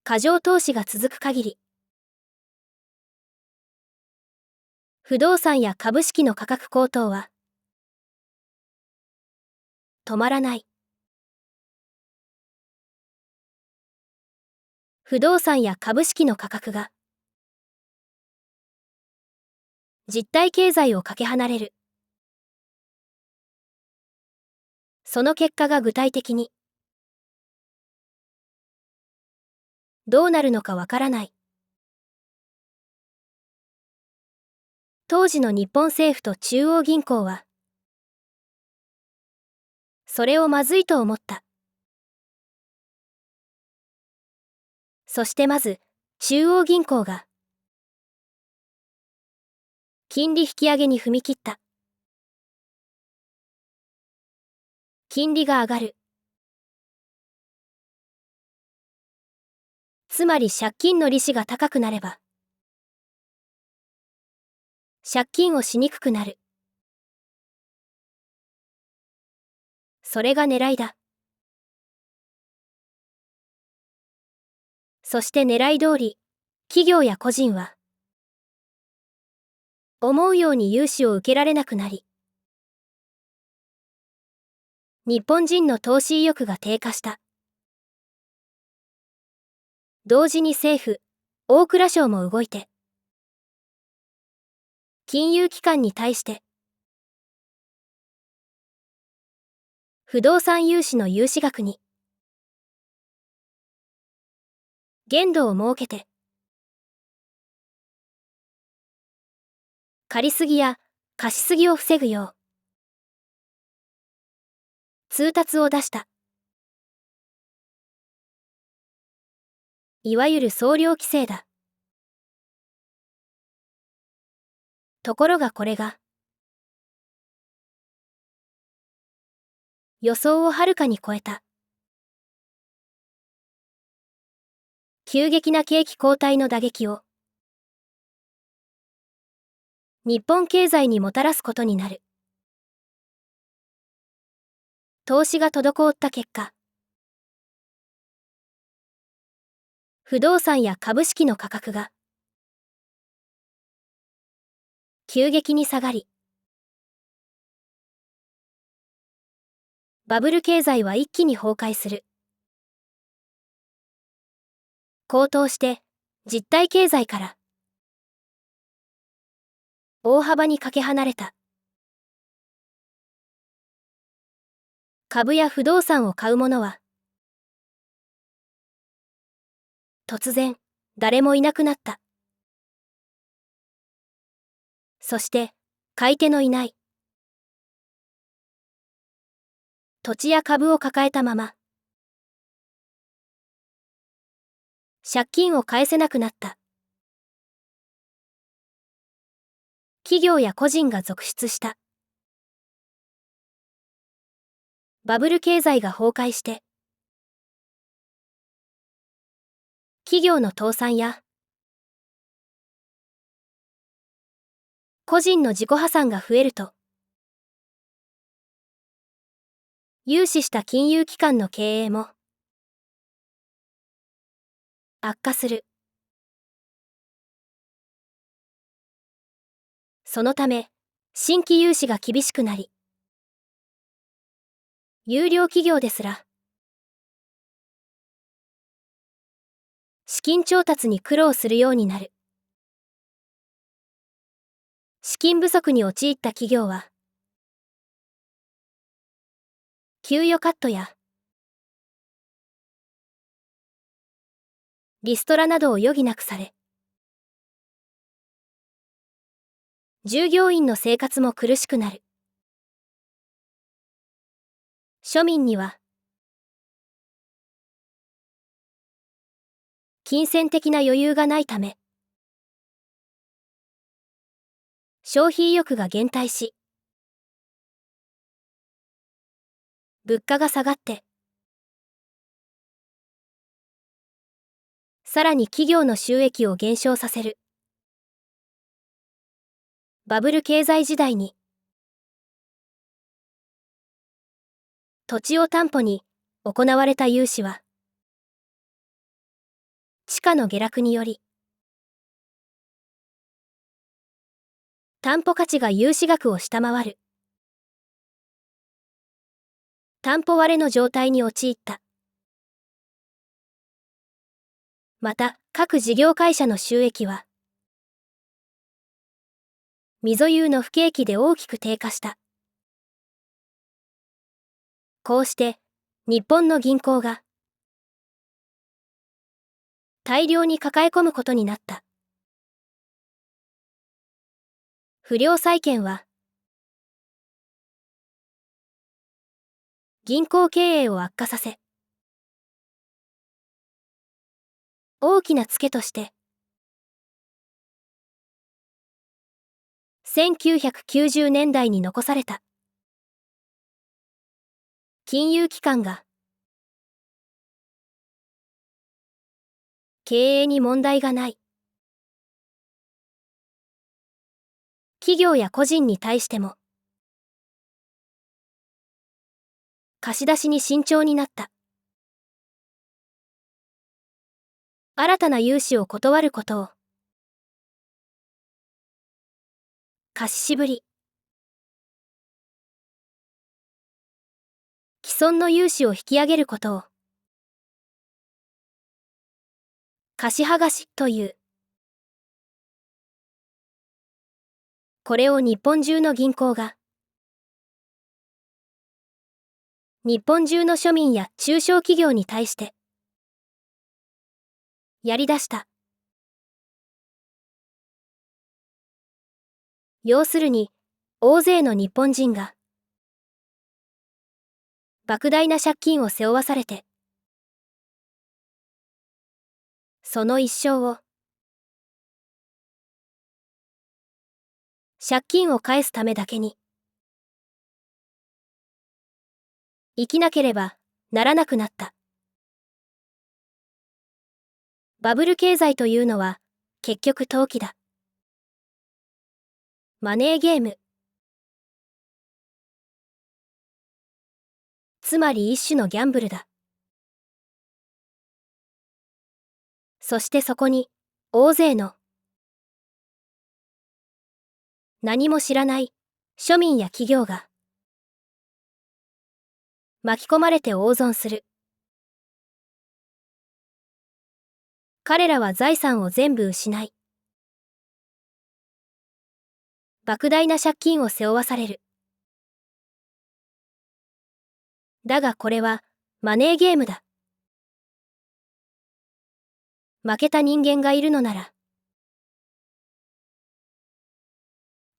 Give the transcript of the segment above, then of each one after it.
過剰投資が続く限り、不動産や株式の価格高騰は止まらない。不動産や株式の価格が実体経済をかけ離れる。その結果が具体的にどうなるのかわからない。当時の日本政府と中央銀行はそれをまずいと思った。そしてまず中央銀行が金利引き上げに踏み切った。金利が上がる。つまり借金の利子が高くなれば借金をしにくくなる。それが狙いだ。そして狙い通り、企業や個人は思うように融資を受けられなくなり、日本人の投資意欲が低下した。同時に政府、大蔵省も動いて、金融機関に対して、不動産融資の融資額に限度を設けて、借りすぎや貸しすぎを防ぐよう通達を出した。いわゆる総量規制だ。ところがこれが予想をはるかに超えた。急激な景気後退の打撃を日本経済にもたらすことになる。投資が滞った結果、不動産や株式の価格が急激に下がり、バブル経済は一気に崩壊する。高騰して実体経済から大幅にかけ離れた。株や不動産を買う者は突然誰もいなくなった。そして買い手のいない土地や株を抱えたまま借金を返せなくなった。企業や個人が続出した。バブル経済が崩壊して企業の倒産や個人の自己破産が増えると、融資した金融機関の経営も悪化する。そのため新規融資が厳しくなり、優良企業ですら資金調達に苦労するようになる。資金不足に陥った企業は給与カットやリストラなどを余儀なくされ、従業員の生活も苦しくなる。庶民には金銭的な余裕がないため、消費意欲が減退し、物価が下がって、さらに企業の収益を減少させる。バブル経済時代に土地を担保に行われた融資は価の下落により、担保価値が融資額を下回る。担保割れの状態に陥った。また、各事業会社の収益は、未所有の不景気で大きく低下した。こうして、日本の銀行が、大量に抱え込むことになった。不良債権は、銀行経営を悪化させ、大きなツケとして、1990年代に残された。金融機関が、経営に問題がない。企業や個人に対しても、貸し出しに慎重になった。新たな融資を断ることを、貸し渋り。既存の融資を引き上げることを、貸し剥がしという。これを日本中の銀行が、日本中の庶民や中小企業に対して、やり出した。要するに、大勢の日本人が、莫大な借金を背負わされて、その一生を、借金を返すためだけに、生きなければならなくなった。バブル経済というのは、結局投機だ。マネーゲーム。つまり一種のギャンブルだ。そしてそこに、大勢の、何も知らない、庶民や企業が、巻き込まれて大損する。彼らは財産を全部失い、莫大な借金を背負わされる。だがこれは、マネーゲームだ。負けた人間がいるのなら、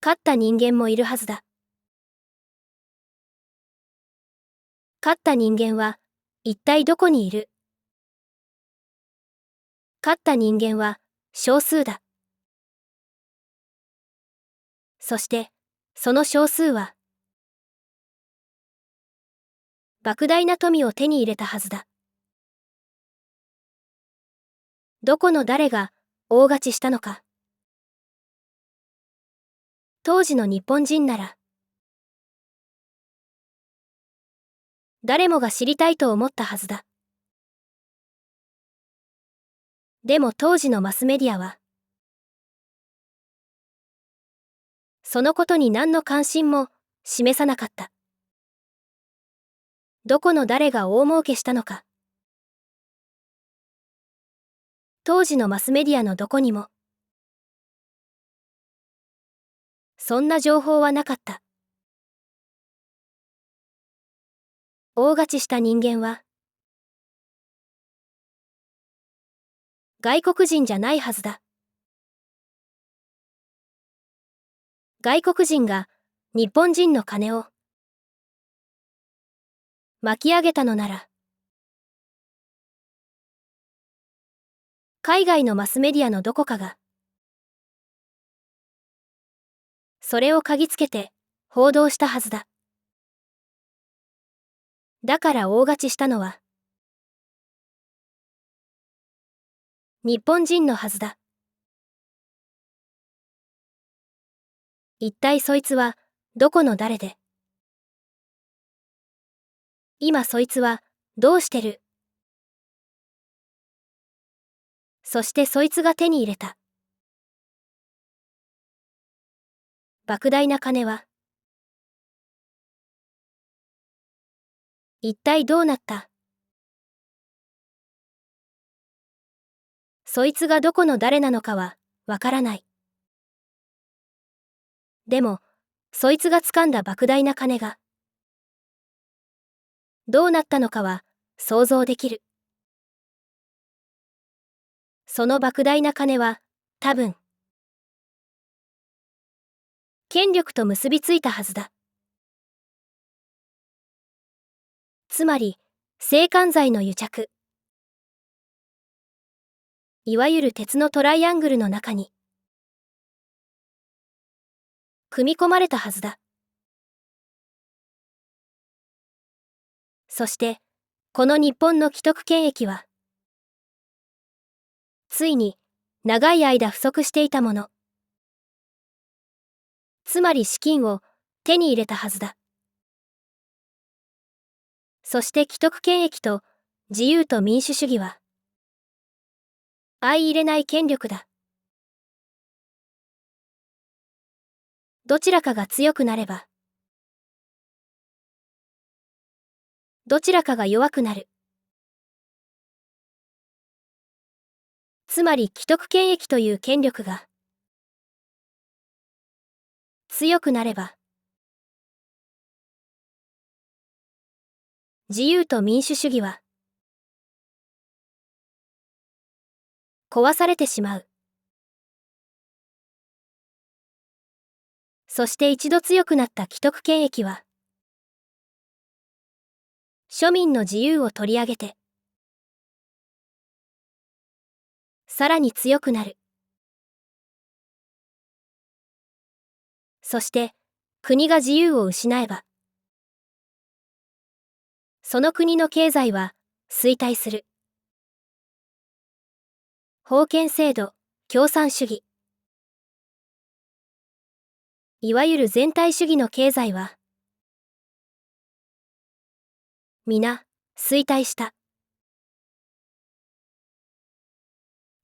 勝った人間もいるはずだ。勝った人間は、一体どこにいる？勝った人間は、少数だ。そして、その少数は、莫大な富を手に入れたはずだ。どこの誰が大勝ちしたのか。当時の日本人なら、誰もが知りたいと思ったはずだ。でも当時のマスメディアは、そのことに何の関心も示さなかった。どこの誰が大儲けしたのか。当時のマスメディアのどこにも、そんな情報はなかった。大勝ちした人間は、外国人じゃないはずだ。外国人が日本人の金を巻き上げたのなら、海外のマスメディアのどこかが、それを嗅ぎつけて報道したはずだ。だから大勝ちしたのは、日本人のはずだ。一体そいつはどこの誰で、今そいつはどうしてる？そしてそいつが手に入れた莫大な金は一体どうなった？そいつがどこの誰なのかはわからない。でも、そいつが掴んだ莫大な金がどうなったのかは想像できる。その莫大な金は多分権力と結びついたはずだ。つまり制汗剤の癒着、いわゆる鉄のトライアングルの中に組み込まれたはずだ。そしてこの日本の既得権益はついに長い間不足していたもの、つまり資金を手に入れたはずだ。そして既得権益と自由と民主主義は相入れない権力だ。どちらかが強くなればどちらかが弱くなる。つまり既得権益という権力が強くなれば自由と民主主義は壊されてしまう。そして一度強くなった既得権益は庶民の自由を取り上げてさらに強くなる。そして国が自由を失えばその国の経済は衰退する。封建制度、共産主義、いわゆる全体主義の経済は皆衰退した。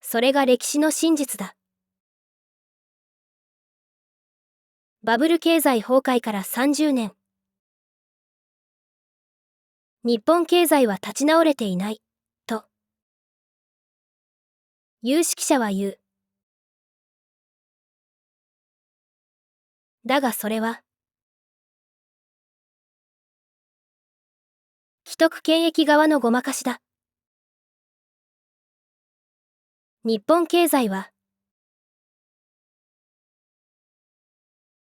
それが歴史の真実だ。バブル経済崩壊から30年。日本経済は立ち直れていない、と有識者は言う。だがそれは既得権益側のごまかしだ。日本経済は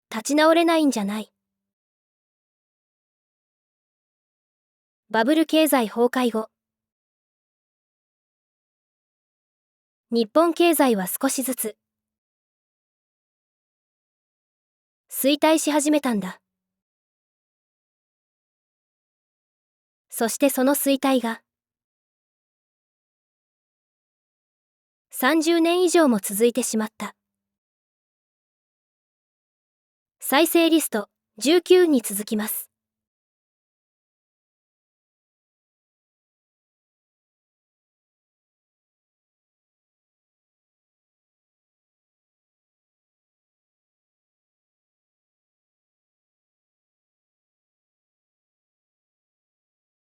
立ち直れないんじゃない。バブル経済崩壊後、日本経済は少しずつ衰退し始めたんだ。そしてその衰退が30年以上も続いてしまった。再生リスト19に続きます。